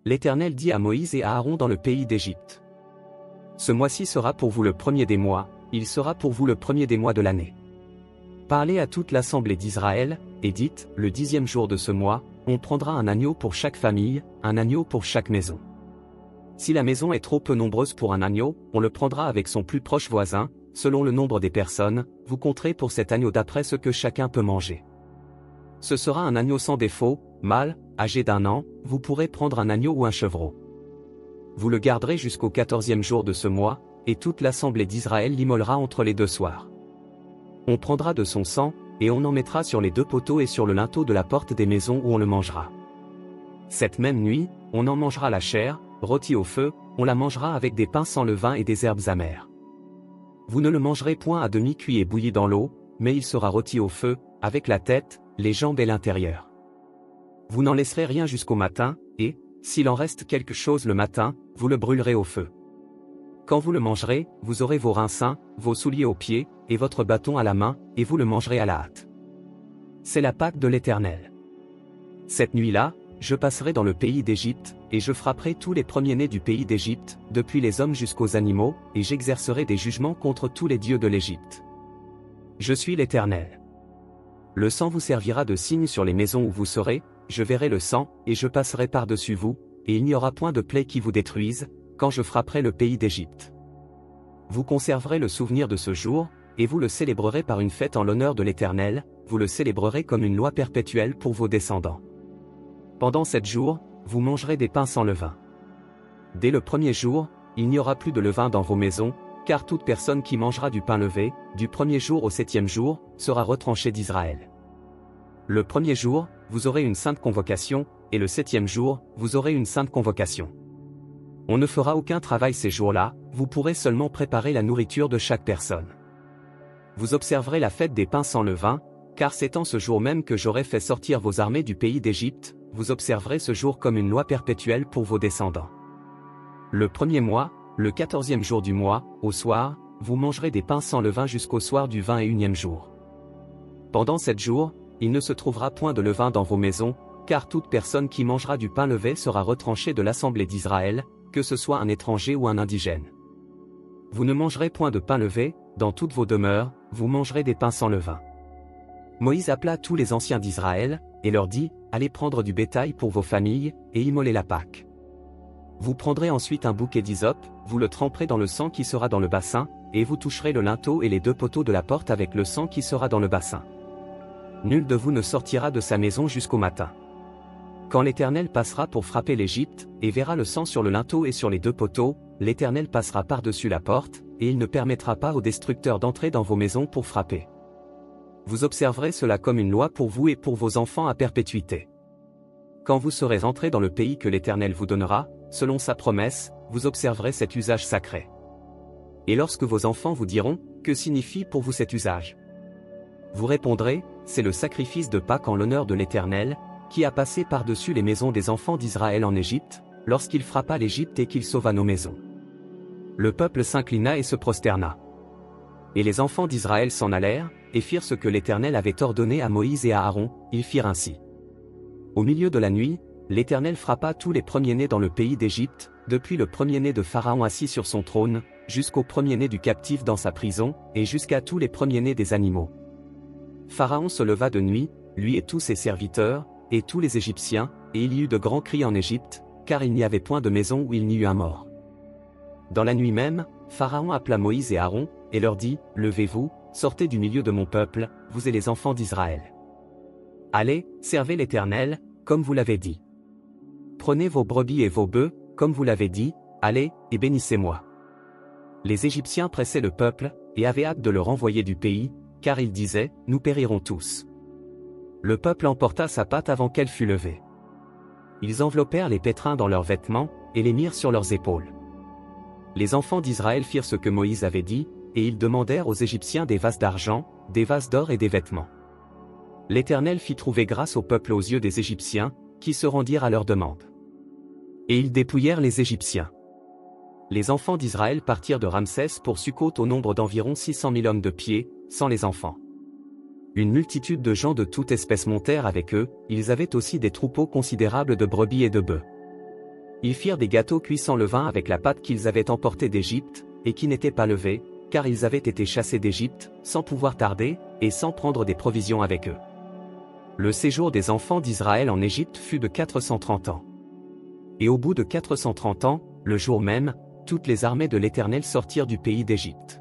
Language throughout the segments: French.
l'Éternel dit à Moïse et à Aaron dans le pays d'Égypte. Ce mois-ci sera pour vous le premier des mois, il sera pour vous le premier des mois de l'année. Parlez à toute l'assemblée d'Israël, et dites, le 10e jour de ce mois, on prendra un agneau pour chaque famille, un agneau pour chaque maison. Si la maison est trop peu nombreuse pour un agneau, on le prendra avec son plus proche voisin, selon le nombre des personnes, vous compterez pour cet agneau d'après ce que chacun peut manger. Ce sera un agneau sans défaut, mâle, âgé d'1 an, vous pourrez prendre un agneau ou un chevreau. Vous le garderez jusqu'au 14e jour de ce mois, et toute l'assemblée d'Israël l'immolera entre les 2 soirs. On prendra de son sang, et on en mettra sur les 2 poteaux et sur le linteau de la porte des maisons où on le mangera. Cette même nuit, on en mangera la chair, rôtie au feu, on la mangera avec des pains sans levain et des herbes amères. Vous ne le mangerez point à demi cuit et bouilli dans l'eau, mais il sera rôti au feu, avec la tête, les jambes et l'intérieur. Vous n'en laisserez rien jusqu'au matin, et, s'il en reste quelque chose le matin, vous le brûlerez au feu. Quand vous le mangerez, vous aurez vos reins sains, vos souliers aux pieds, et votre bâton à la main, et vous le mangerez à la hâte. C'est la Pâque de l'Éternel. Cette nuit-là, je passerai dans le pays d'Égypte, et je frapperai tous les premiers-nés du pays d'Égypte, depuis les hommes jusqu'aux animaux, et j'exercerai des jugements contre tous les dieux de l'Égypte. Je suis l'Éternel. Le sang vous servira de signe sur les maisons où vous serez, je verrai le sang, et je passerai par-dessus vous, et il n'y aura point de plaie qui vous détruise, quand je frapperai le pays d'Égypte. Vous conserverez le souvenir de ce jour, et vous le célébrerez par une fête en l'honneur de l'Éternel, vous le célébrerez comme une loi perpétuelle pour vos descendants. Pendant 7 jours, vous mangerez des pains sans levain. Dès le premier jour, il n'y aura plus de levain dans vos maisons, car toute personne qui mangera du pain levé, du premier jour au 7e jour, sera retranchée d'Israël. Le premier jour, vous aurez une sainte convocation, et le 7e jour, vous aurez une sainte convocation. On ne fera aucun travail ces jours-là, vous pourrez seulement préparer la nourriture de chaque personne. Vous observerez la fête des pains sans levain, car c'est en ce jour même que j'aurai fait sortir vos armées du pays d'Égypte, vous observerez ce jour comme une loi perpétuelle pour vos descendants. Le premier mois, le 14e jour du mois, au soir, vous mangerez des pains sans levain jusqu'au soir du 21e jour. Pendant 7 jours, il ne se trouvera point de levain dans vos maisons, car toute personne qui mangera du pain levé sera retranchée de l'assemblée d'Israël, que ce soit un étranger ou un indigène. Vous ne mangerez point de pain levé, dans toutes vos demeures, vous mangerez des pains sans levain. Moïse appela tous les anciens d'Israël, et leur dit, allez prendre du bétail pour vos familles, et immoler la Pâque. Vous prendrez ensuite un bouquet d'hysope, vous le tremperez dans le sang qui sera dans le bassin, et vous toucherez le linteau et les 2 poteaux de la porte avec le sang qui sera dans le bassin. Nul de vous ne sortira de sa maison jusqu'au matin. Quand l'Éternel passera pour frapper l'Égypte, et verra le sang sur le linteau et sur les 2 poteaux, l'Éternel passera par-dessus la porte, et il ne permettra pas aux destructeurs d'entrer dans vos maisons pour frapper. Vous observerez cela comme une loi pour vous et pour vos enfants à perpétuité. Quand vous serez entrés dans le pays que l'Éternel vous donnera, selon sa promesse, vous observerez cet usage sacré. Et lorsque vos enfants vous diront, que signifie pour vous cet usage? Vous répondrez, c'est le sacrifice de Pâques en l'honneur de l'Éternel, qui a passé par-dessus les maisons des enfants d'Israël en Égypte, lorsqu'il frappa l'Égypte et qu'il sauva nos maisons. Le peuple s'inclina et se prosterna. Et les enfants d'Israël s'en allèrent, et firent ce que l'Éternel avait ordonné à Moïse et à Aaron, ils firent ainsi. Au milieu de la nuit, l'Éternel frappa tous les premiers-nés dans le pays d'Égypte, depuis le premier-né de Pharaon assis sur son trône, jusqu'au premier-né du captif dans sa prison, et jusqu'à tous les premiers-nés des animaux. Pharaon se leva de nuit, lui et tous ses serviteurs, et tous les Égyptiens, et il y eut de grands cris en Égypte, car il n'y avait point de maison où il n'y eût un mort. Dans la nuit même, Pharaon appela Moïse et Aaron, et leur dit, levez-vous, sortez du milieu de mon peuple, vous et les enfants d'Israël. Allez, servez l'Éternel, comme vous l'avez dit. Prenez vos brebis et vos bœufs, comme vous l'avez dit, allez, et bénissez-moi. Les Égyptiens pressaient le peuple, et avaient hâte de le renvoyer du pays, car ils disaient, nous périrons tous. Le peuple emporta sa pâte avant qu'elle fût levée. Ils enveloppèrent les pétrins dans leurs vêtements, et les mirent sur leurs épaules. Les enfants d'Israël firent ce que Moïse avait dit, et ils demandèrent aux Égyptiens des vases d'argent, des vases d'or et des vêtements. L'Éternel fit trouver grâce au peuple aux yeux des Égyptiens, qui se rendirent à leur demande. Et ils dépouillèrent les Égyptiens. Les enfants d'Israël partirent de Ramsès pour Sukkot au nombre d'environ 600 000 hommes de pied, sans les enfants. Une multitude de gens de toute espèce montèrent avec eux, ils avaient aussi des troupeaux considérables de brebis et de bœufs. Ils firent des gâteaux cuits sans levain avec la pâte qu'ils avaient emportée d'Égypte, et qui n'était pas levée, car ils avaient été chassés d'Égypte, sans pouvoir tarder, et sans prendre des provisions avec eux. Le séjour des enfants d'Israël en Égypte fut de 430 ans. Et au bout de 430 ans, le jour même, toutes les armées de l'Éternel sortirent du pays d'Égypte.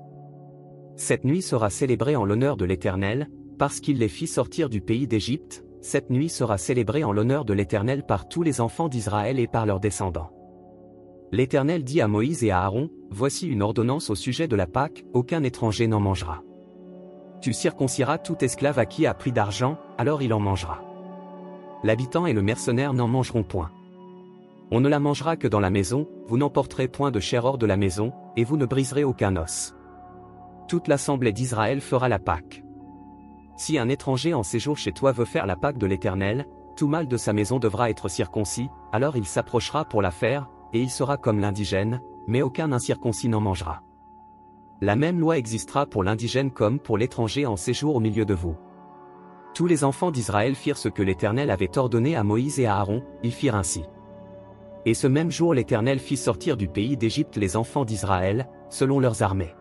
Cette nuit sera célébrée en l'honneur de l'Éternel, parce qu'il les fit sortir du pays d'Égypte. Cette nuit sera célébrée en l'honneur de l'Éternel par tous les enfants d'Israël et par leurs descendants. L'Éternel dit à Moïse et à Aaron, « Voici une ordonnance au sujet de la Pâque, aucun étranger n'en mangera. Tu circonciras tout esclave à qui a pris d'argent, alors il en mangera. L'habitant et le mercenaire n'en mangeront point. On ne la mangera que dans la maison, vous n'emporterez point de chair hors de la maison, et vous ne briserez aucun os. Toute l'assemblée d'Israël fera la Pâque. Si un étranger en séjour chez toi veut faire la Pâque de l'Éternel, tout mâle de sa maison devra être circoncis, alors il s'approchera pour la faire, et il sera comme l'indigène, mais aucun incirconcis n'en mangera. La même loi existera pour l'indigène comme pour l'étranger en séjour au milieu de vous. » Tous les enfants d'Israël firent ce que l'Éternel avait ordonné à Moïse et à Aaron, ils firent ainsi. Et ce même jour l'Éternel fit sortir du pays d'Égypte les enfants d'Israël, selon leurs armées.